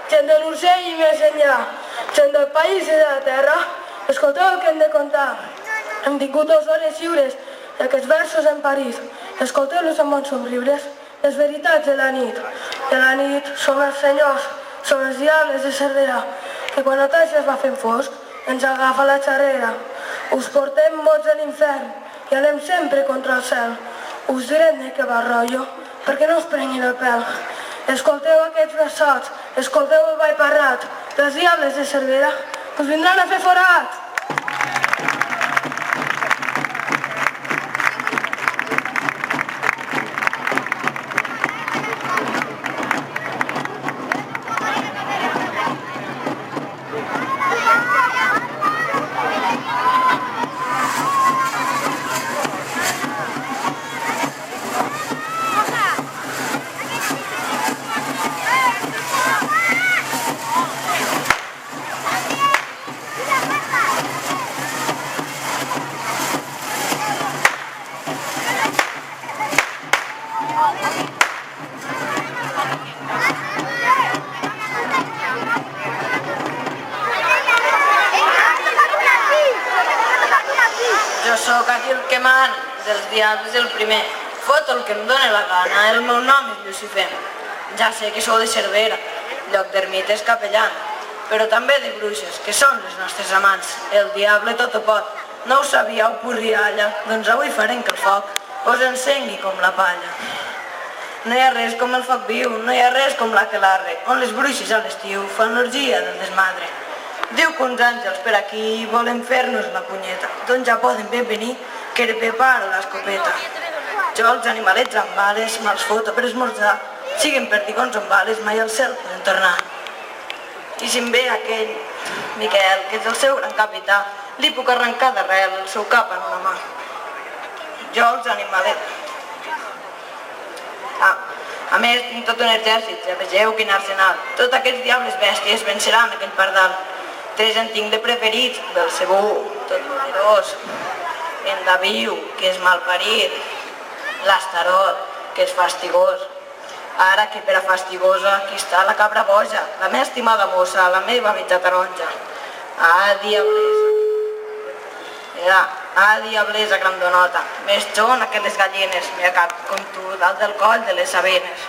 gent de l'Urgell i més enllà, gent del país i de la terra, escolteu el que hem de contar. Hem tingut 2 hores lliures d'aquests versos en París. Escolteu-los amb bons somriures, les veritats de la nit. De la nit som els senyors, som els diables de Cervera, que quan el taix es va fent fosc ens agafa la xarrera. Us portem mots a l'infern i anem sempre contra el cel. Us direm de què va el rotllo, perquè no us prenguin el pèl. Escolteu aquests versots, escolteu el ball parrat dels diables de Cervera, que us vindran a fer forat. Jo sóc aquí el que man dels diables el primer. Fot el que em dóna la gana, el meu nom és Lucifer. Ja sé que sou de Cervera, lloc d'ermites capellan, però també de bruixes, que són les nostres amants. El diable tot ho pot. No ho sabíeu, purrialla? Doncs avui farem que el foc us encengui com la palla. No hi ha res com el foc viu, no hi ha res com l'aquelarre, on les bruixes a l'estiu fan l'orgia del desmadre. Diu que uns àngels per aquí volen fer-nos la punyeta, doncs ja poden ben venir, que li preparo l'escopeta. Jo els animalets amb bales me'ls foto per esmorzar, siguin perdigons amb bales, mai al cel poden tornar. I si em ve aquell Miquel, que és el seu gran capità, li puc arrencar d'arrel el seu cap en una mà. Jo els animalets... A més, tinc tot un exèrcit, ja vegeu quin arsenal. Tots aquests diables bèsties venceran aquell pardal. 3 en tinc de preferits, Belcebú, tot poderós, en Daviu, que és malparit, l'Astarot, que és fastigós. Ara que per a fastigosa, aquí està la cabra boja, la meva estimada mossa, la meva mitja taronja. Ah, diablesa. Diablesa grandonota, més xona que les gallines, mira cap com tu, dalt del coll de les sabenes.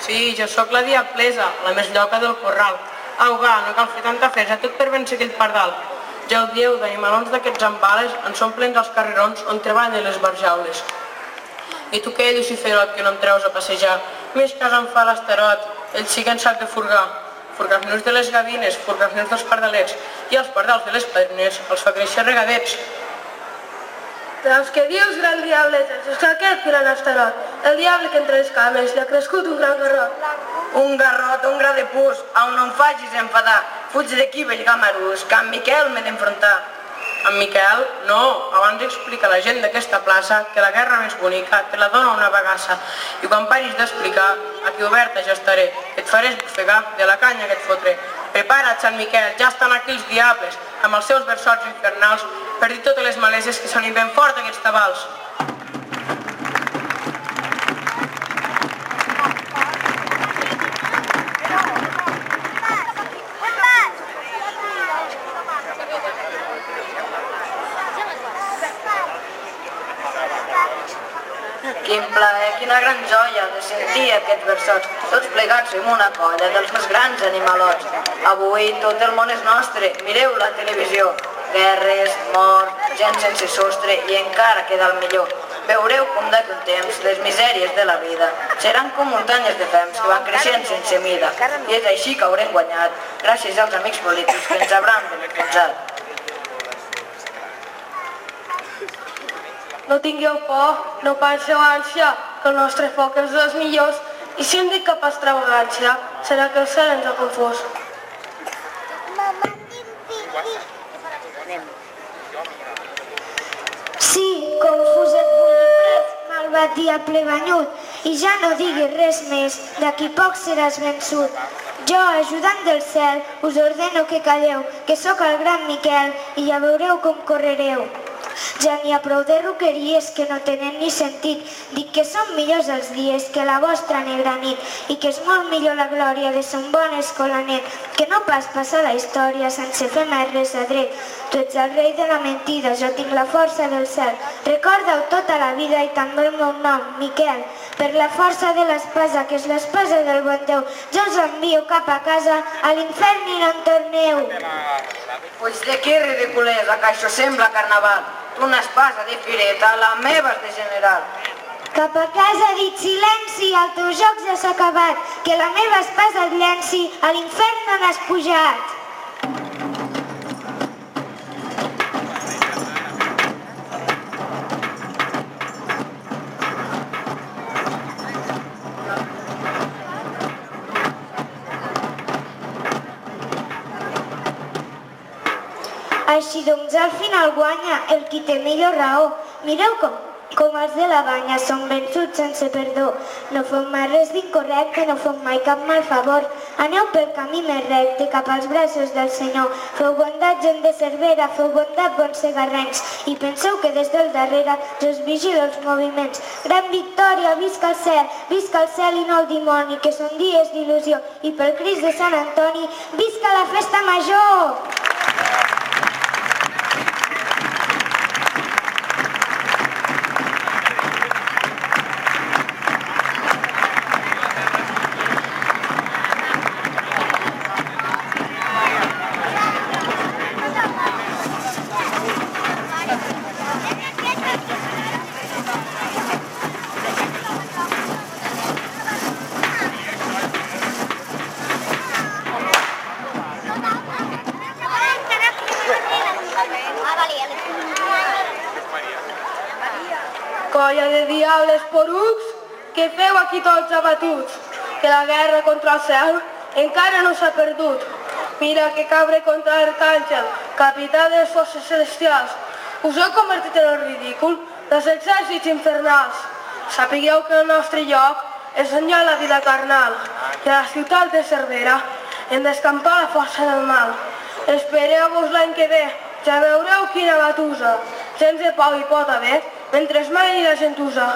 Sí, jo sóc la diablesa, la més lloca del corral. Au, va, no cal fer tanta festa, tot per vèncer aquell pardal. Ja ho dieu, d'animalons d'aquests ambales ens omplen els carrerons on treballen les barjaules. I tu què, Luciferot, que no em treus a passejar? Més casa em fa l'Astarot, ell sí que en sap de furgar. Furgar-nos de les gavines, furgar-nos dels pardalets, i els pardals de les padrines els fa créixer regadets. Veus què dius, gran diabletes? És que aquest gran Astarot, el diable que entre les cames li ha crescut un gran garrot. Un garrot, un gra de pus, on no em facis enfadar. Fuig d'aquí, vell gamarús, que amb Miquel m'he d'enfrontar. En Miquel? No, abans explica a la gent d'aquesta plaça que la guerra més bonica te la dona una bagassa. I quan paris d'explicar, aquí oberta ja estaré, que et faré esbufegar de la canya que et fotré. Prepara't, Sant Miquel, ja estan aquí els diables, amb els seus versots infernals, per dir totes les maleses que s'han ben fort aquests tabals. Quin plaer, quina gran joia de sentir aquests versots, tots plegats en una colla dels més grans animalots. Avui tot el món és nostre, mireu la televisió. Guerres, morts, gent sense sostre i encara queda el millor. Veureu com d'aquí un temps les misèries de la vida seran com muntanyes de fems que van creixent sense mida. I és així que haurem guanyat, gràcies als amics polítics que ens hauran beneficiat. No tingueu por, no penseu ànsia, que el nostre foc és dels millors, i si hem dit cap extravagància, serà que el cel ens ha confós. Sí, confuset bullipret, malvat diable banyut, i ja no diguis res més, d'aquí poc seràs vençut. Jo, ajudant del cel, us ordeno que calleu, que sóc el gran Miquel, i ja veureu com correreu. Ja n'hi ha prou de roqueries que no tenen ni sentit. Dic que són millors els dies que la vostra negra nit i que és molt millor la glòria de son bon escolanet que no pas passar la història sense fer més res a dret. Tu ets el rei de la mentida, jo tinc la força del cel. Recorda-ho tota la vida i també el meu nom, Miquel. Per la força de l'espasa, que és l'espasa del bon Déu, jo us envio cap a casa, a l'infern i no en torneu. Pues de què ridiculesa, que això sembla carnaval. Tu una espasa de fireta, la meva és de general. Cap a casa, dit silenci, el teu joc ja s'ha acabat, que la meva espasa et llenci, a l'infern no n'has pujat. Així doncs, al final guanya el qui té millor raó. Mireu com els de la banya són vençuts sense perdó. No feu mai res d'incorrecte, no feu mai cap mal favor. Aneu pel camí més recte, cap als braços del Senyor. Feu bondat, gent de Cervera, feu bondat, bons segarrencs. I penseu que des del darrere jo us vigilo els moviments. Gran victòria, visca el cel i no el dimoni, que són dies d'il·lusió. I pel Crist de Sant Antoni, visca la festa major! Colla de diables porucs, que feu aquí tots abatuts, que la guerra contra el cel encara no s'ha perdut. Mira que cabre contra l'Arcàngel, capità de les forces celestials. Us heu convertit en el ridícul dels exèrcits infernals. Sapigueu que el nostre lloc és enllà la vida carnal, i a la ciutat de Cervera hem d'escampar la força del mal. Espereu-vos l'any que ve, ja veureu quina batusa. Gens de pau hi pot haver, mentre es mani la gentussa.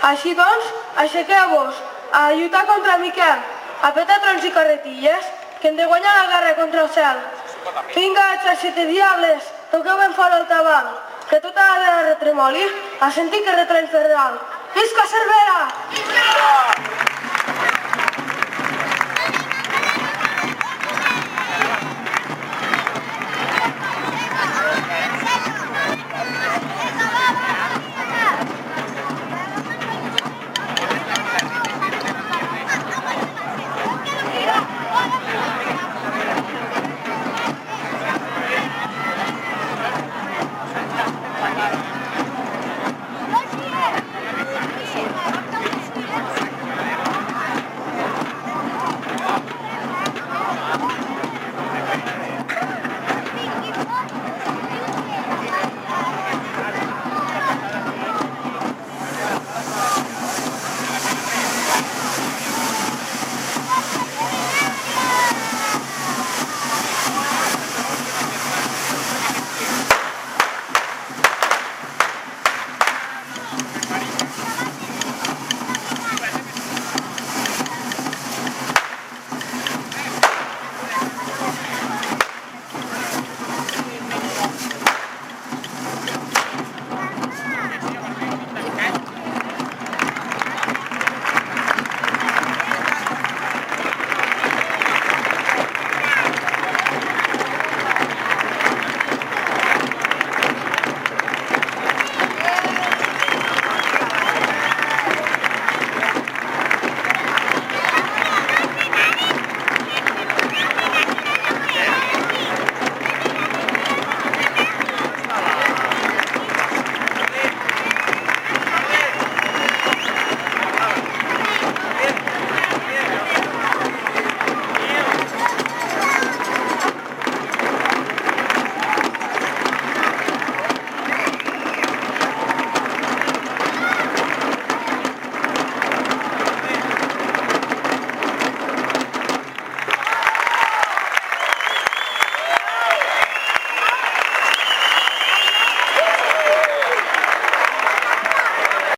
Així doncs, aixequeu-vos a lluitar contra Miquel, a petar trons i carretilles, que hem de guanyar la guerra contra el cel. Vinga, exèrcit de diables, toqueu ben fort el tabal, que tota la terra retremoli a sentir que retrà infernal. Visca Cervera!